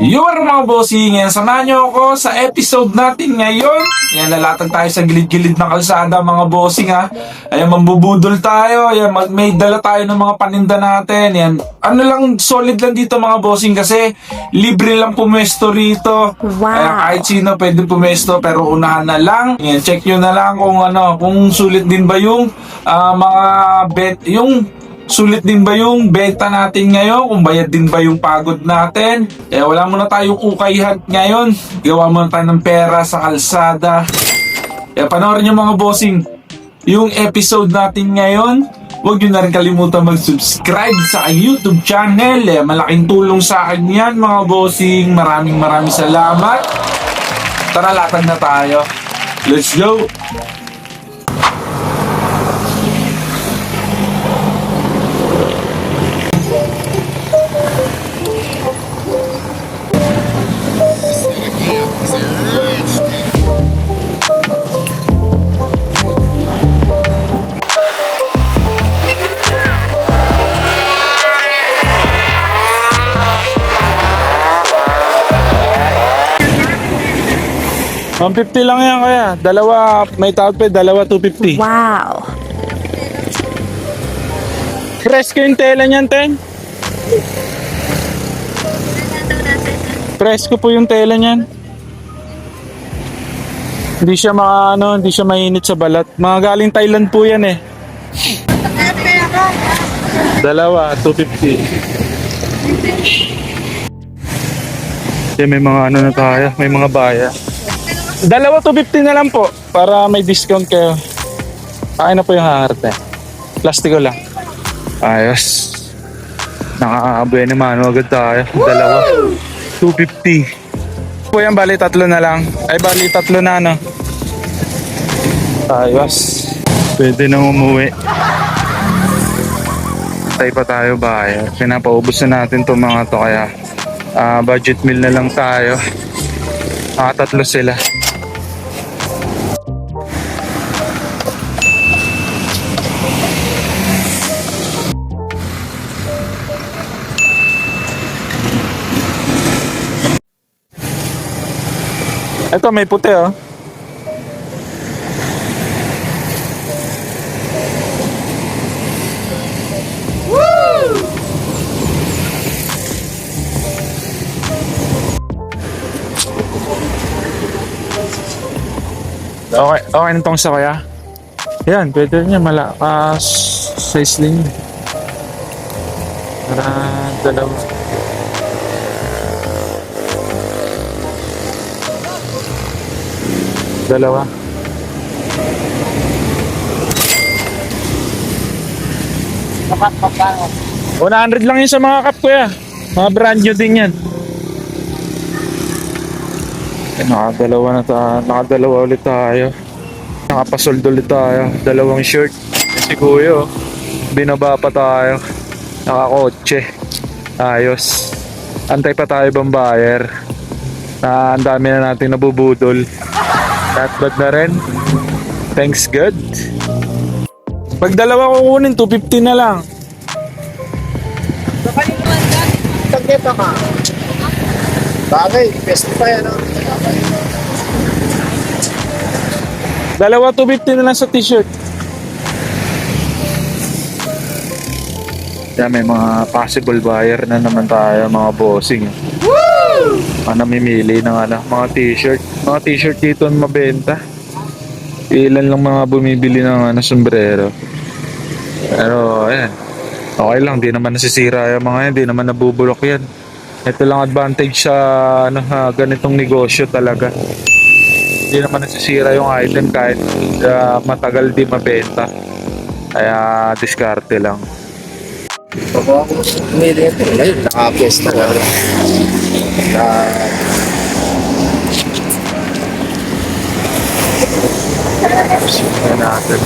Your mga bossing, yan, samahan nyo ako sa episode natin ngayon. Yan, lalatag tayo sa gilid-gilid ng kalsada mga bossing ha. Ayan, mambubudol tayo. Ayan, may dala tayo ng mga paninda natin. Yan, ano lang, solid lang dito mga bossing kasi libre lang pumesto rito. Wow. Ayan, kahit sino pwede pumesto pero unahan na lang. Yan, check nyo na lang kung sulit din ba yung mga bet, sulit din ba yung benta natin ngayon? Kung bayad din ba yung pagod natin? Kaya wala muna tayong ukayhan ngayon. Gawa muna tayo ng pera sa kalsada. Kaya panoorin nyo mga bossing yung episode natin ngayon. Huwag nyo na rin kalimutan mag-subscribe sa YouTube channel. Malaking tulong sa akin yan mga bossing. Maraming salamat. Tara, latag na tayo. Let's go! $150 lang yan kaya. Dalawa, may tawad pa, dalawa $250. Wow. Presko yung tela niyan, Ten. Presko po yung tela niyan. Hindi siya hindi siya mainit sa balat. Mga galing Thailand po yan eh. Dalawa, $250. May mga na tayo, may mga baya. Dalawa $250 na lang po para may discount kayo. Akin na po yung haharte. Plastiko lang. Ayos. Nakakabuhay naman agad tayo. Dalawa $250. Po yan, bali tatlo na lang. Ay bali tatlo na ano. Ayos. Pwede nang umuwi. Tay pa tayo ba? Pinapaubos na natin itong mga to kaya budget meal na lang tayo. Tatlo sila. Ito may puti oh. Okay nitong sa kaya. Yan, pwede niya malakas size din. Para dalawa. Dalawa. Kapat magkano? 100 lang yun sa mga cup ko ya. Mga brand new din yan. Nakadalawa ulit tayo. Nakapasold ulit tayo. Dalawang shirt. Si Kuya binaba pa tayo. Nakakotse. Ayos. Antay pa tayo bang buyer. Ang dami na natin nabubudol. Not bad na rin. Thanks God. Pag dalawa kukunin, $250 na lang. Tagneto ka. Bagay, best pa yan. Dalawa $250 na lang sa t-shirt. Yan, may mga possible buyer na naman tayo, mga bossing. Woo! Namimili ng mga t-shirt. Mga t-shirt dito mabenta. Ilan lang mga bumibili ng sombrero. Pero ayan, okay lang, di naman nasisira yung mga yan, di naman nabubulok yan. Ito lang advantage sa ganitong negosyo talaga. Di naman nasisira yung item kahit matagal di mabenta. Kaya diskarte lang. Pag ako umili ito, ngayon naka-pwesto ka. Tingnan natin.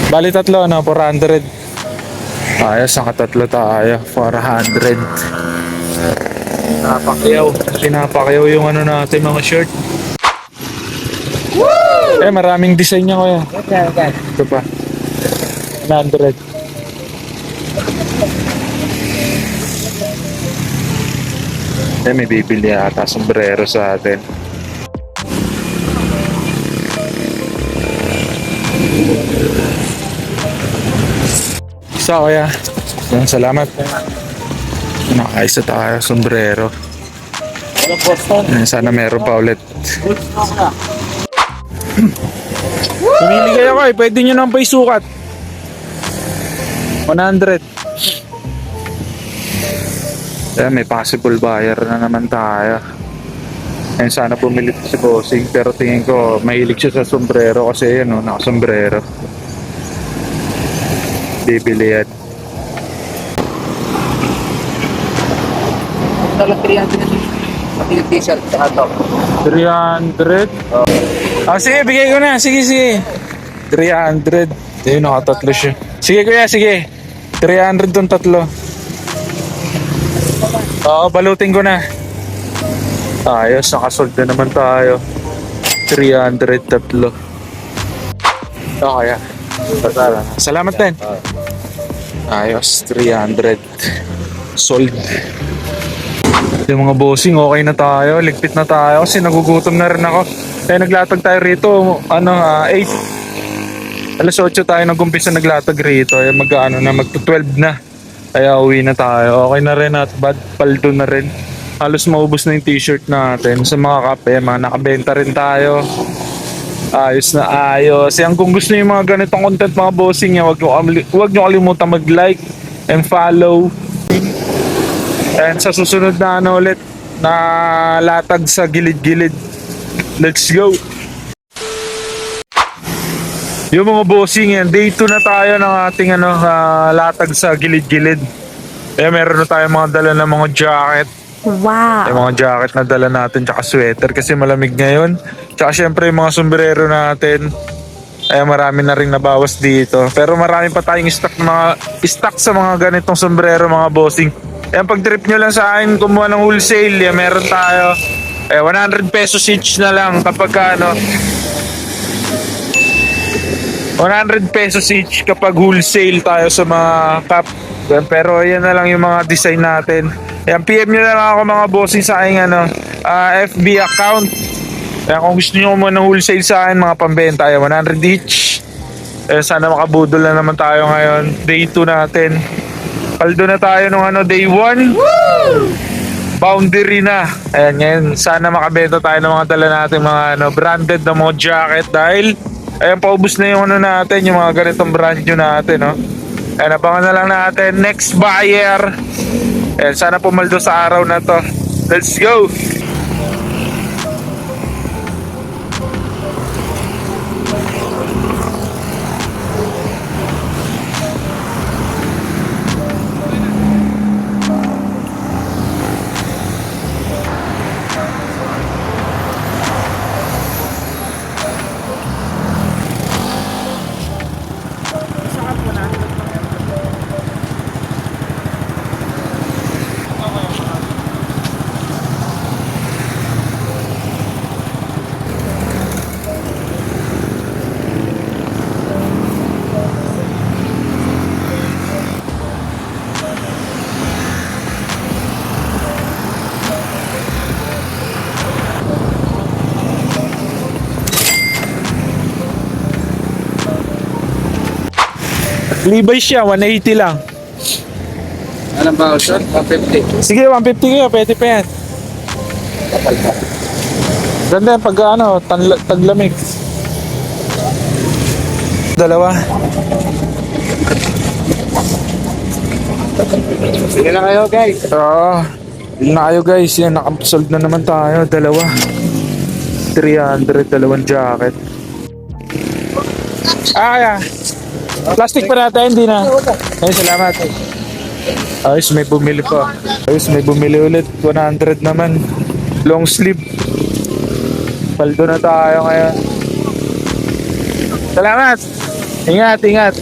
Bali tatlo 400. Ayos, nakatatlo tayo. 400. Pinapakyaw yung natin mga shirt. Woo! Maraming design niya kuya. Ito pa. 100. May bibili ata sombrero sa atin. So, kaya. Salamat. Nakaisa tayo, sombrero. Walang Boston. Sana meron pa ulit. Ako na. Pumili kayo kayo, pwede nyo nang paisukat. 100. May possible buyer na naman tayo. Sana bumili si Bossing, pero tingin ko mahilig siya sa sombrero kasi yun, naka-sombrero. Bibili yan. Dala 300 na pati yung t-shirt sa top. 300? Sige, bigay ko na. Sige. 300. Ayun, nakatatlo siya. Sige kuya, sige. 300 tong tatlo. Oo, balutin ko na. Ayos, nakasold na naman tayo. 300 tatlo. Okay. Salamat din. Ayos, 300. Sold. Yung mga bossing, okay na tayo. Ligpit na tayo kasi nagugutom na rin ako. Kaya naglatag tayo rito, 8. Alas 8 tayo nag-umpisa naglatag rito. Kaya mag-12 na. Kaya uwi na tayo. Okay na rin at bad paldo na rin. Halos maubos na yung t-shirt natin. Sa mga kape, nakabenta rin tayo. Ayos na ayos. Yan, kung gusto niyo yung mga ganitong content mga bossing, wag nyo kalimutan mag-like and follow. And sa susunod na ulit na latag sa gilid-gilid. Let's go! Yung mga bossing yan, day 2 na tayo ng ating latag sa gilid-gilid. Meron na tayong mga dala ng mga jacket. Wow. Yung mga jacket na dala natin tsaka sweater kasi malamig ngayon. Tsaka syempre yung mga sombrero natin. Marami na rin nabawas dito. Pero marami pa tayong stock sa mga ganitong sombrero mga bossing. Pag trip nyo lang sa akin kumuha ng wholesale, meron tayo 100 pesos each na lang kapag 100 pesos each kapag wholesale tayo sa mga cup. Pero yan na lang yung mga design natin. PM nyo na lang ako mga bossing sa aking FB account. Kung gusto nyo kumuha ng wholesale sa akin, mga pambenta, 100 each. Sana makabudol na naman tayo ngayon. Day 2 natin. Paldo na tayo nung day 1. Boundary na. Ayan, ngayon sana makabenta tayo ng mga dala natin mga branded na mga jacket dahil paubos na yung natin, yung mga ganitong brand new natin, abangan na lang natin next buyer. Sana pumaldo sa araw na to. Let's go. Levi's siya, 180 lang. Anong ba, short? 150. Sige, 150 kayo, pwede pa yan. Ganda pag taglamig. Dalawa. Sige na kayo, guys. Bili na kayo guys. Yan, nakasold na naman tayo. Dalawa. 300, dalawang jacket. Kaya. Plastic pa natin, hindi na. Ay, salamat. Ayos, may bumili pa. Ayos, may bumili ulit. 100 naman. Long sleeve. Paldo na tayo ngayon. Salamat. Ingat, ingat.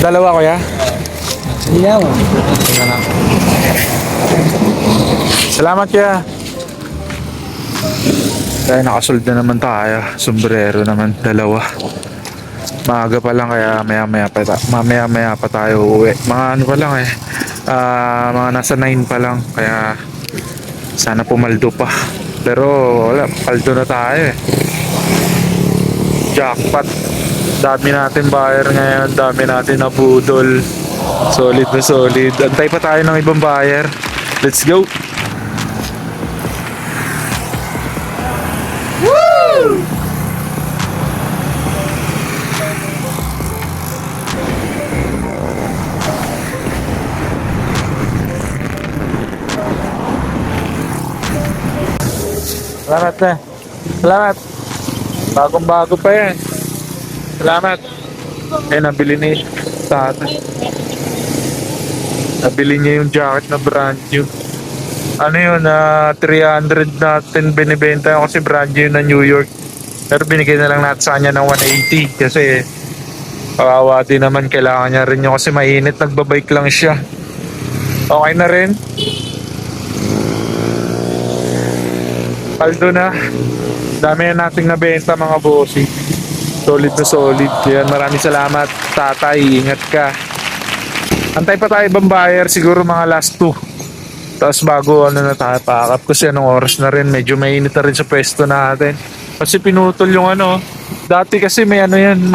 Dalawa kuya? Iya mo. Tingnan na. Salamat kuya. Kaya nakasold na naman tayo. Sombrero naman, dalawa. Maaga pa lang kaya mamaya pa tayo uuwi. Mga ano pa lang mga nasa 9 pa lang kaya sana pumaldo pa. Pero wala, paldo na tayo Jackpot. Dami natin buyer ngayon, dami natin nabudol. Solid na solid. Antay pa tayo ng ibang buyer. Let's go. Salamat na. Salamat. Bagong bago pa yan. Salamat. Nabili ni tatay. Nabili niya yung jacket na brand new. Ano yun, 300 natin binibenta yun kasi brand new na New York. Pero binigay na lang natin sa kanya ng 180 kasi kawawa din naman, kailangan niya rin yun kasi mainit, nagbabike lang siya. Okay na rin. Paldo na. Dami na nating nabenta mga bossy. Solid na solid. Yan, maraming salamat tatay. Ingat ka. Antay pa tayo ibang buyer. Siguro mga last 2. Tapos bago na tayo pack up. Kasi anong oras na rin. Medyo mainit na rin sa pwesto natin. Kasi pinutol yung dati kasi may yan.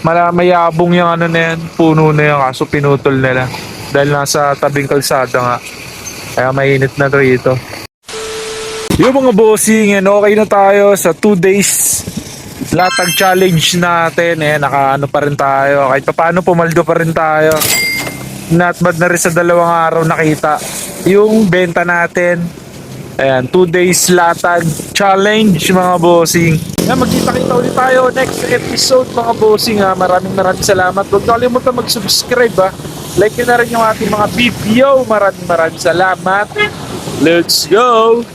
Mayabong yung na yan. Puno na yan. Kaso pinutol nila. Dahil nasa tabing kalsada nga. Kaya mainit na rito. Yung mga bossing, okay na tayo sa 2 days latag challenge natin. Nakaano pa rin tayo. Kahit paano pumaldo pa rin tayo. Not bad na rin sa 2 araw nakita yung benta natin. Ayan, 2 days latag challenge mga bossing. Magkita-kita ulit tayo next episode mga bossing. Maraming salamat. Huwag nakalimutan mag-subscribe. Like nyo na rin yung ating mga video. Maraming salamat. Let's go!